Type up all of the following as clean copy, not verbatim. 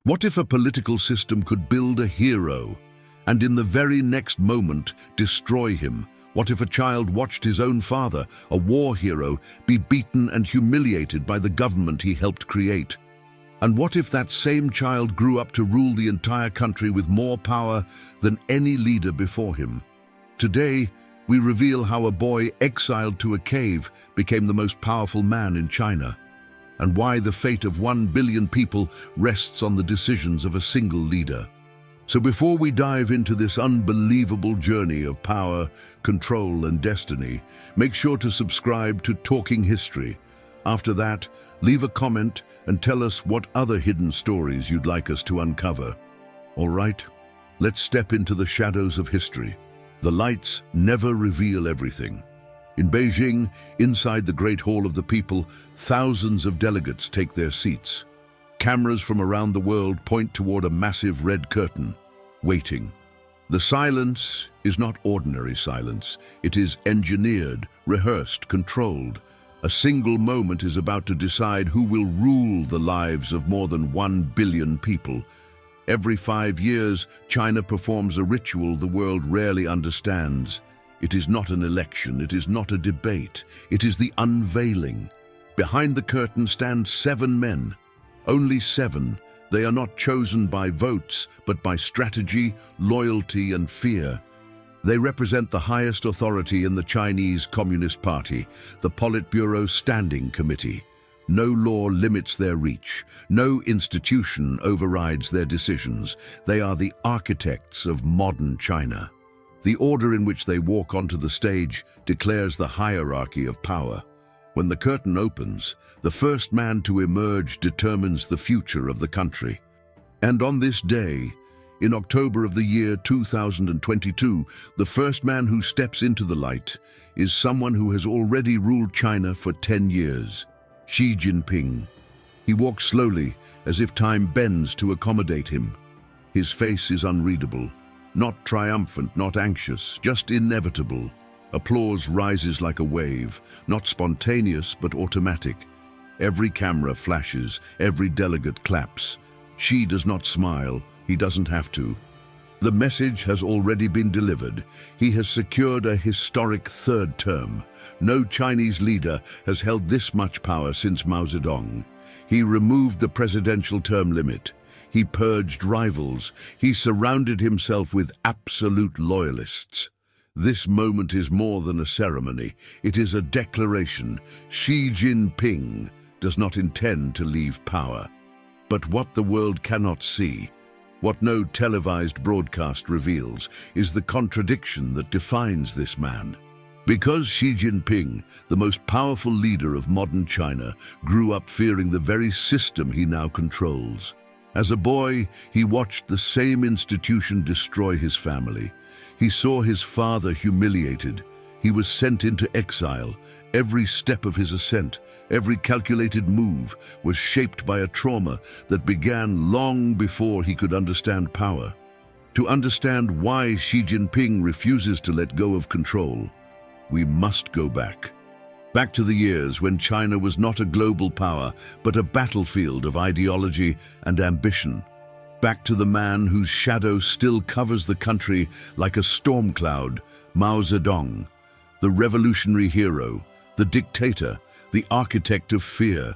What if a political system could build a hero and in the very next moment destroy him? What if a child watched his own father, a war hero, be beaten and humiliated by the government he helped create? And what if that same child grew up to rule the entire country with more power than any leader before him? Today, we reveal how a boy exiled to a cave became the most powerful man in China, and why the fate of 1 billion people rests on the decisions of a single leader. So before we dive into this unbelievable journey of power, control, and destiny, make sure to subscribe to Talking History. After that, leave a comment and tell us what other hidden stories you'd like us to uncover. All right, let's step into the shadows of history. The lights never reveal everything. In Beijing, inside the Great Hall of the People, thousands of delegates take their seats. Cameras from around the world point toward a massive red curtain, waiting. The silence is not ordinary silence. It is engineered, rehearsed, controlled. A single moment is about to decide who will rule the lives of more than 1 billion people. Every 5 years, China performs a ritual the world rarely understands. It is not an election, it is not a debate, it is the unveiling. Behind the curtain stand 7 men. Only 7. They are not chosen by votes, but by strategy, loyalty, and fear. They represent the highest authority in the Chinese Communist Party, the Politburo Standing Committee. No law limits their reach. No institution overrides their decisions. They are the architects of modern China. The order in which they walk onto the stage declares the hierarchy of power. When the curtain opens, the first man to emerge determines the future of the country. And on this day, in October of the year 2022, the first man who steps into the light is someone who has already ruled China for 10 years, Xi Jinping. He walks slowly, as if time bends to accommodate him. His face is unreadable. Not triumphant, not anxious, just inevitable. Applause rises like a wave, not spontaneous but automatic. Every camera flashes, every delegate claps. Xi does not smile, he doesn't have to. The message has already been delivered. He has secured a historic 3rd term. No Chinese leader has held this much power since Mao Zedong. He removed the presidential term limit. He purged rivals. He surrounded himself with absolute loyalists. This moment is more than a ceremony. It is a declaration. Xi Jinping does not intend to leave power. But what the world cannot see, what no televised broadcast reveals, is the contradiction that defines this man. Because Xi Jinping, the most powerful leader of modern China, grew up fearing the very system he now controls. As a boy, he watched the same institution destroy his family. He saw his father humiliated. He was sent into exile. Every step of his ascent, every calculated move, was shaped by a trauma that began long before he could understand power. To understand why Xi Jinping refuses to let go of control, we must go back. Back to the years when China was not a global power, but a battlefield of ideology and ambition. Back to the man whose shadow still covers the country like a storm cloud, Mao Zedong, the revolutionary hero, the dictator, the architect of fear.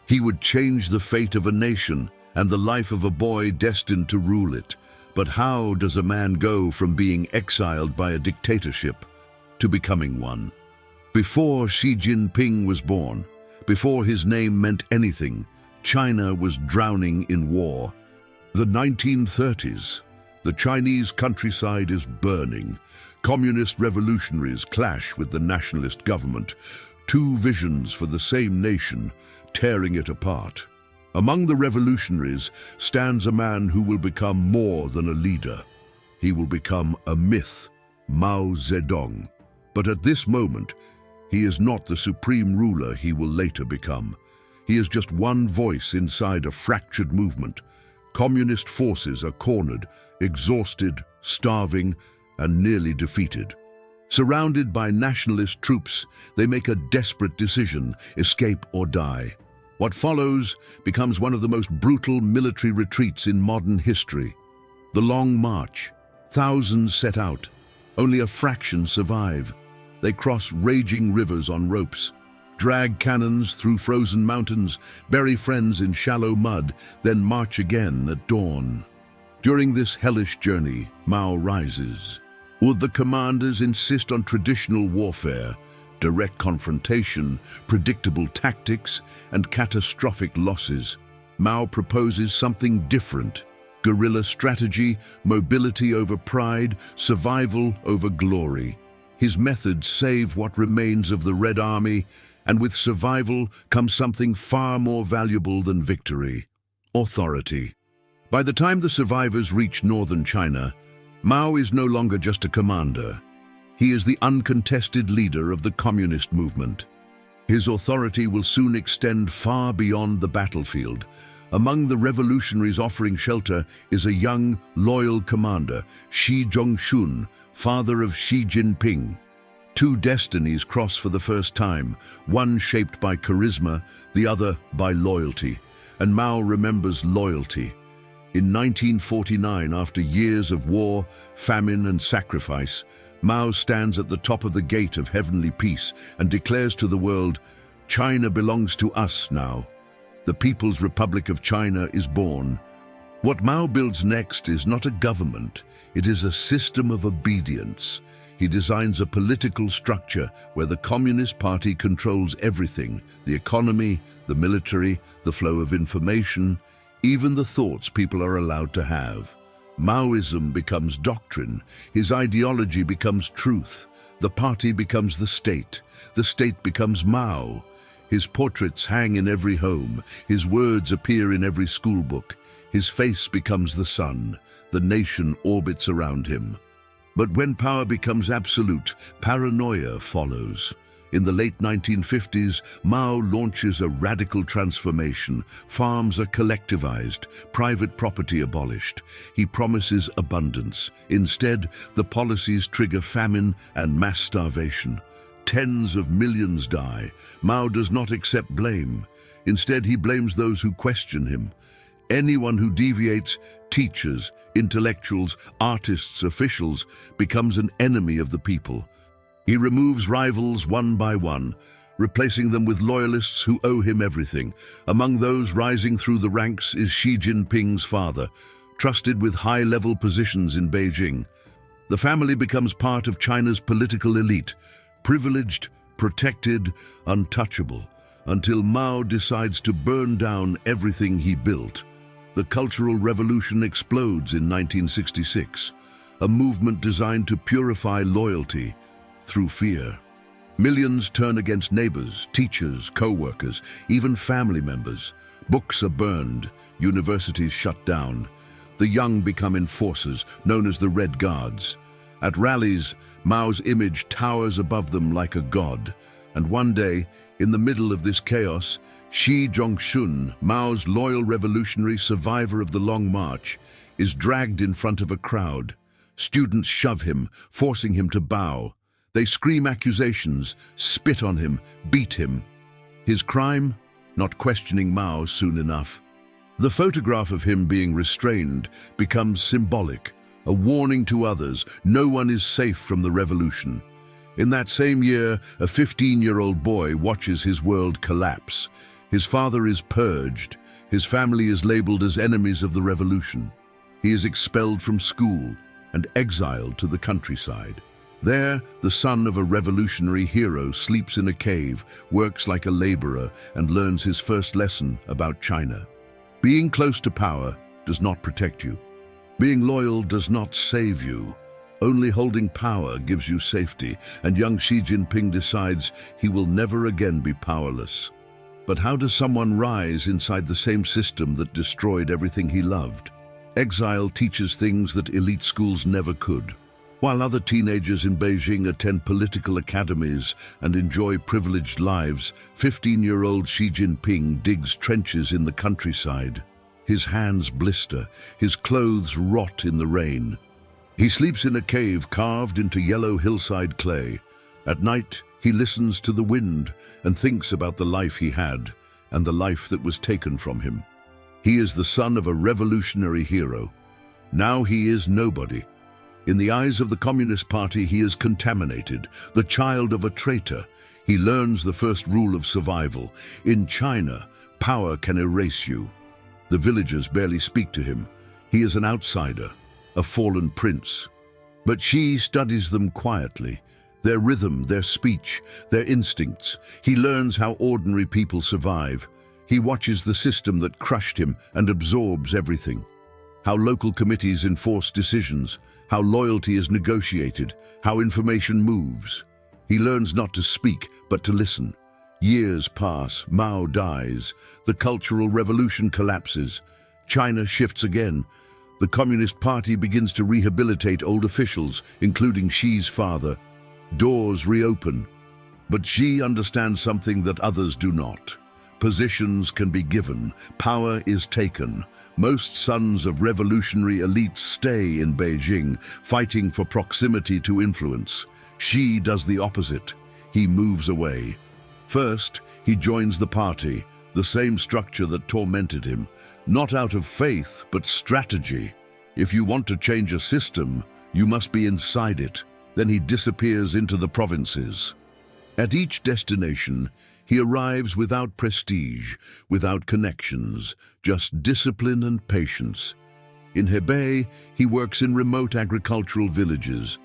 He would change the fate of a nation and the life of a boy destined to rule it. But how does a man go from being exiled by a dictatorship to becoming one? Before Xi Jinping was born, before his name meant anything, China was drowning in war. The 1930s. The Chinese countryside is burning. Communist revolutionaries clash with the nationalist government. 2 visions for the same nation, tearing it apart. Among the revolutionaries stands a man who will become more than a leader. He will become a myth, Mao Zedong. But at this moment, he is not the supreme ruler he will later become. He is just one voice inside a fractured movement. Communist forces are cornered, exhausted, starving, and nearly defeated. Surrounded by nationalist troops, they make a desperate decision: escape or die. What follows becomes one of the most brutal military retreats in modern history. The Long March. Thousands set out. Only a fraction survive. They cross raging rivers on ropes, drag cannons through frozen mountains, bury friends in shallow mud, then march again at dawn. During this hellish journey, Mao rises. Would the commanders insist on traditional warfare, direct confrontation, predictable tactics, and catastrophic losses? Mao proposes something different. Guerrilla strategy, mobility over pride, survival over glory. His methods save what remains of the Red Army, and with survival comes something far more valuable than victory: authority. By the time the survivors reach northern China, Mao is no longer just a commander. He is the uncontested leader of the communist movement. His authority will soon extend far beyond the battlefield. Among the revolutionaries offering shelter is a young, loyal commander, Xi Jinping, father of Xi Jinping. Two destinies cross for the first time, one shaped by charisma, the other by loyalty. And Mao remembers loyalty. In 1949, after years of war, famine, and sacrifice, Mao stands at the top of the gate of heavenly peace and declares to the world, "China belongs to us now. The People's Republic of China is born." What Mao builds next is not a government, it is a system of obedience. He designs a political structure where the Communist Party controls everything: the economy, the military, the flow of information, even the thoughts people are allowed to have. Maoism becomes doctrine, his ideology becomes truth, the party becomes the state becomes Mao. His portraits hang in every home, his words appear in every school book, his face becomes the sun, the nation orbits around him. But when power becomes absolute, paranoia follows. In the late 1950s, Mao launches a radical transformation. Farms are collectivized, private property abolished. He promises abundance. Instead, the policies trigger famine and mass starvation. Tens of millions die. Mao does not accept blame. Instead, he blames those who question him. Anyone who deviates, teachers, intellectuals, artists, officials, becomes an enemy of the people. He removes rivals one by one, replacing them with loyalists who owe him everything. Among those rising through the ranks is Xi Jinping's father, trusted with high-level positions in Beijing. The family becomes part of China's political elite, privileged, protected, untouchable, until Mao decides to burn down everything he built. The Cultural Revolution explodes in 1966, a movement designed to purify loyalty through fear. Millions turn against neighbors, teachers, co-workers, even family members. Books are burned, universities shut down. The young become enforcers, known as the Red Guards. At rallies, Mao's image towers above them like a god. And one day, in the middle of this chaos, Xi Jinping, Mao's loyal revolutionary survivor of the Long March, is dragged in front of a crowd. Students shove him, forcing him to bow. They scream accusations, spit on him, beat him. His crime? Not questioning Mao soon enough. The photograph of him being restrained becomes symbolic, a warning to others: no one is safe from the revolution. In that same year, a 15-year-old boy watches his world collapse. His father is purged. His family is labeled as enemies of the revolution. He is expelled from school and exiled to the countryside. There, the son of a revolutionary hero sleeps in a cave, works like a laborer, and learns his first lesson about China. Being close to power does not protect you. Being loyal does not save you. Only holding power gives you safety, and young Xi Jinping decides he will never again be powerless. But how does someone rise inside the same system that destroyed everything he loved? Exile teaches things that elite schools never could. While other teenagers in Beijing attend political academies and enjoy privileged lives, 15-year-old Xi Jinping digs trenches in the countryside. His hands blister, his clothes rot in the rain. He sleeps in a cave carved into yellow hillside clay. At night, he listens to the wind and thinks about the life he had. and the life that was taken from him. He is the son of a revolutionary hero. Now he is nobody. In the eyes of the Communist Party, he is contaminated, the child of a traitor. He learns the first rule of survival. In China, power can erase you. The villagers barely speak to him. He is an outsider, a fallen prince. But Xi studies them quietly, their rhythm, their speech, their instincts. He learns how ordinary people survive. He watches the system that crushed him and absorbs everything. How local committees enforce decisions, how loyalty is negotiated, how information moves. He learns not to speak, but to listen. Years pass, Mao dies, the Cultural Revolution collapses, China shifts again. The Communist Party begins to rehabilitate old officials, including Xi's father. Doors reopen. But Xi understands something that others do not. Positions can be given, power is taken. Most sons of revolutionary elites stay in Beijing, fighting for proximity to influence. Xi does the opposite. He moves away. First, he joins the party, the same structure that tormented him, not out of faith, but strategy. If you want to change a system, you must be inside it. Then he disappears into the provinces. At each destination, he arrives without prestige, without connections, just discipline and patience. In Hebei, he works in remote agricultural villages.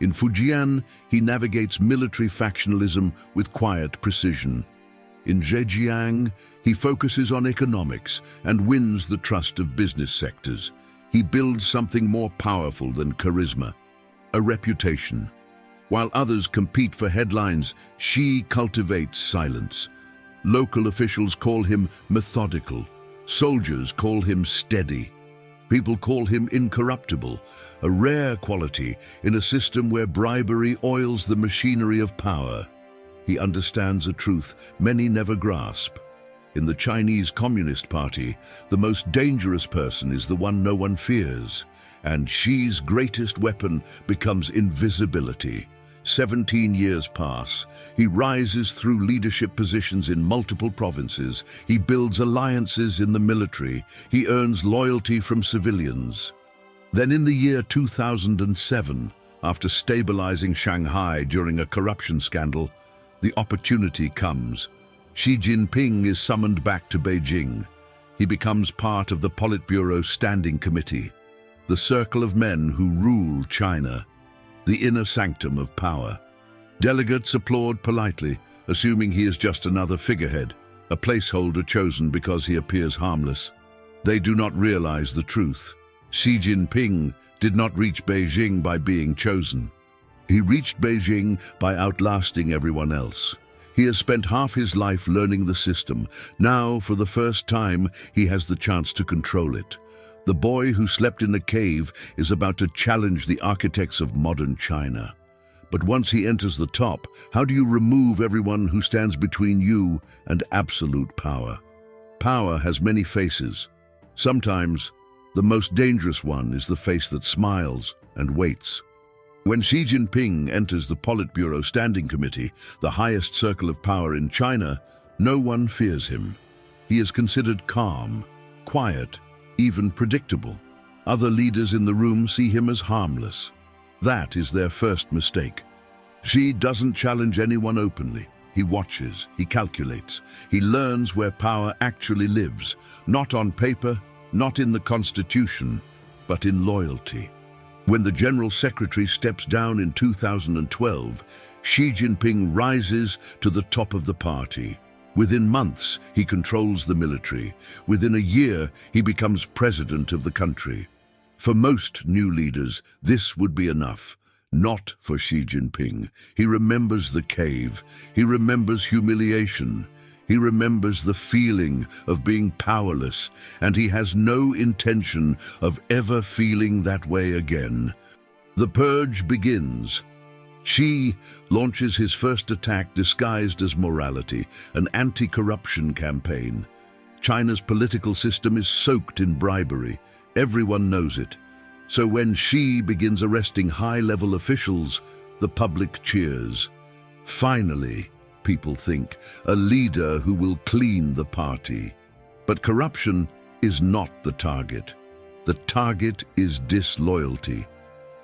In Fujian, he navigates military factionalism with quiet precision. In Zhejiang, he focuses on economics and wins the trust of business sectors. He builds something more powerful than charisma, a reputation. While others compete for headlines, Xi cultivates silence. Local officials call him methodical. Soldiers call him steady. People call him incorruptible, a rare quality in a system where bribery oils the machinery of power. He understands a truth many never grasp. In the Chinese Communist Party, the most dangerous person is the one no one fears, and Xi's greatest weapon becomes invisibility. 17 years pass. He rises through leadership positions in multiple provinces. He builds alliances in the military. He earns loyalty from civilians. Then in the year 2007, after stabilizing Shanghai during a corruption scandal, the opportunity comes. Xi Jinping is summoned back to Beijing. He becomes part of the Politburo Standing Committee, the circle of men who rule China, the inner sanctum of power. Delegates applaud politely, assuming he is just another figurehead, a placeholder chosen because he appears harmless. They do not realize the truth. Xi Jinping did not reach Beijing by being chosen. He reached Beijing by outlasting everyone else. He has spent half his life learning the system. Now, for the first time, he has the chance to control it. The boy who slept in a cave is about to challenge the architects of modern China. But once he enters the top, how do you remove everyone who stands between you and absolute power? Power has many faces. Sometimes, the most dangerous one is the face that smiles and waits. When Xi Jinping enters the Politburo Standing Committee, the highest circle of power in China, no one fears him. He is considered calm, quiet, even predictable. Other leaders in the room see him as harmless. That is their first mistake. Xi doesn't challenge anyone openly. He watches, he calculates, he learns where power actually lives, not on paper, not in the constitution, but in loyalty. When the General Secretary steps down in 2012, Xi Jinping rises to the top of the party. Within months, he controls the military. Within a year, he becomes president of the country. For most new leaders, this would be enough. Not for Xi Jinping. He remembers the cave. He remembers humiliation. He remembers the feeling of being powerless, and he has no intention of ever feeling that way again. The purge begins. Xi launches his first attack disguised as morality, an anti-corruption campaign. China's political system is soaked in bribery. Everyone knows it. So when Xi begins arresting high-level officials, the public cheers. Finally, people think, a leader who will clean the party. But corruption is not the target. The target is disloyalty.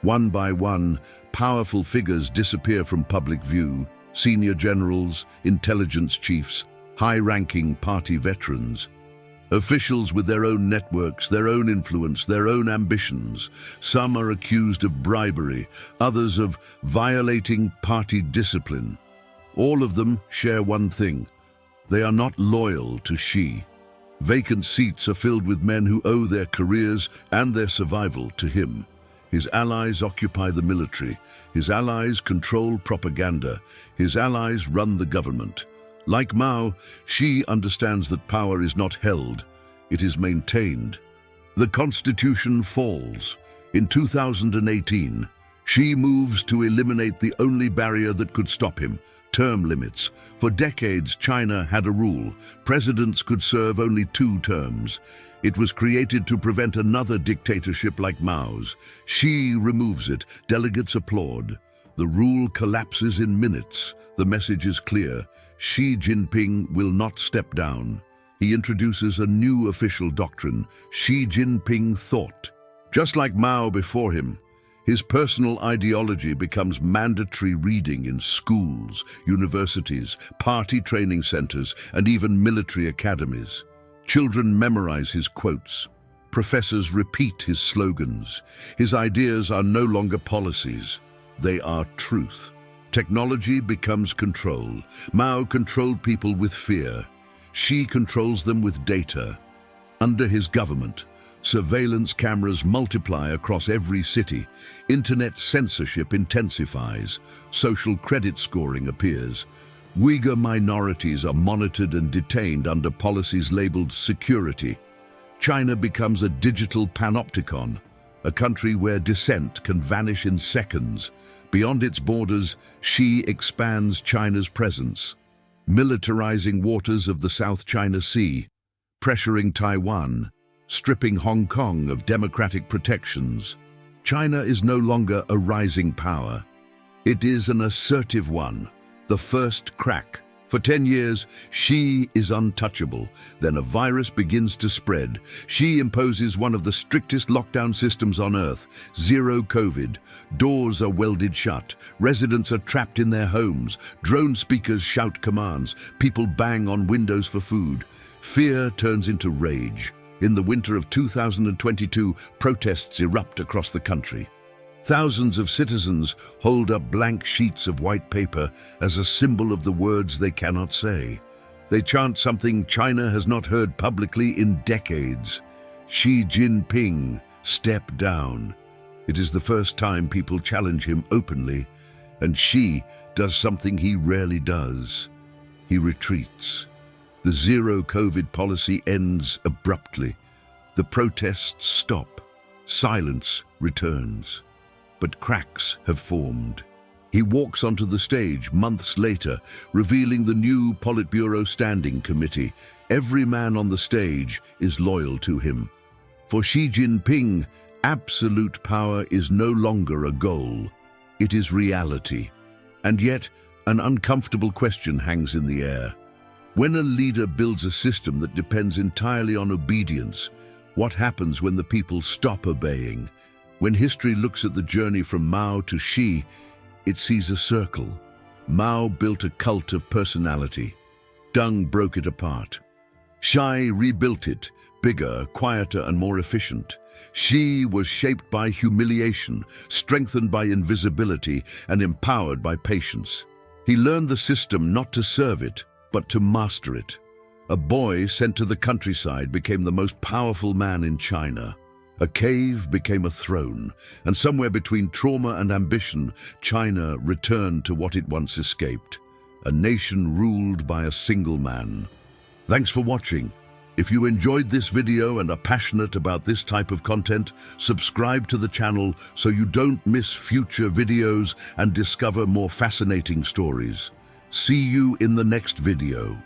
One by one, powerful figures disappear from public view: senior generals, intelligence chiefs, high-ranking party veterans. Officials with their own networks, their own influence, their own ambitions. Some are accused of bribery, others of violating party discipline. All of them share one thing: they are not loyal to Xi. Vacant seats are filled with men who owe their careers and their survival to him. His allies occupy the military. His allies control propaganda. His allies run the government. Like Mao, Xi understands that power is not held, it is maintained. The constitution falls. In 2018, Xi moves to eliminate the only barrier that could stop him: term limits. For decades, China had a rule: presidents could serve only 2 terms. It was created to prevent another dictatorship like Mao's. Xi removes it. Delegates applaud. The rule collapses in minutes. The message is clear: Xi Jinping will not step down. He introduces a new official doctrine: Xi Jinping thought. Just like Mao before him, his personal ideology becomes mandatory reading in schools, universities, party training centers, and even military academies. Children memorize his quotes. Professors repeat his slogans. His ideas are no longer policies. They are truth. Technology becomes control. Mao controlled people with fear. Xi controls them with data. Under his government, surveillance cameras multiply across every city. Internet censorship intensifies. Social credit scoring appears. Uyghur minorities are monitored and detained under policies labeled security. China becomes a digital panopticon, a country where dissent can vanish in seconds. Beyond its borders, Xi expands China's presence, militarizing waters of the South China Sea, pressuring Taiwan, stripping Hong Kong of democratic protections. China is no longer a rising power. It is an assertive one, the first crack. For 10 years, Xi is untouchable. Then a virus begins to spread. Xi imposes one of the strictest lockdown systems on Earth: zero COVID. Doors are welded shut. Residents are trapped in their homes. Drone speakers shout commands. People bang on windows for food. Fear turns into rage. In the winter of 2022, protests erupt across the country. Thousands of citizens hold up blank sheets of white paper as a symbol of the words they cannot say. They chant something China has not heard publicly in decades: Xi Jinping, step down. It is the first time people challenge him openly, and Xi does something he rarely does. He retreats. The zero COVID policy ends abruptly. The protests stop. Silence returns. But cracks have formed. He walks onto the stage months later, revealing the new Politburo Standing Committee. Every man on the stage is loyal to him. For Xi Jinping, absolute power is no longer a goal. It is reality. And yet, an uncomfortable question hangs in the air. When a leader builds a system that depends entirely on obedience, what happens when the people stop obeying? When history looks at the journey from Mao to Xi, it sees a circle. Mao built a cult of personality. Deng broke it apart. Xi rebuilt it, bigger, quieter, and more efficient. Xi was shaped by humiliation, strengthened by invisibility, and empowered by patience. He learned the system not to serve it, but to master it. A boy sent to the countryside became the most powerful man in China. A cave became a throne, and somewhere between trauma and ambition, China returned to what it once escaped: a nation ruled by a single man. Thanks for watching. If you enjoyed this video and are passionate about this type of content, subscribe to the channel so you don't miss future videos and discover more fascinating stories. See you in the next video.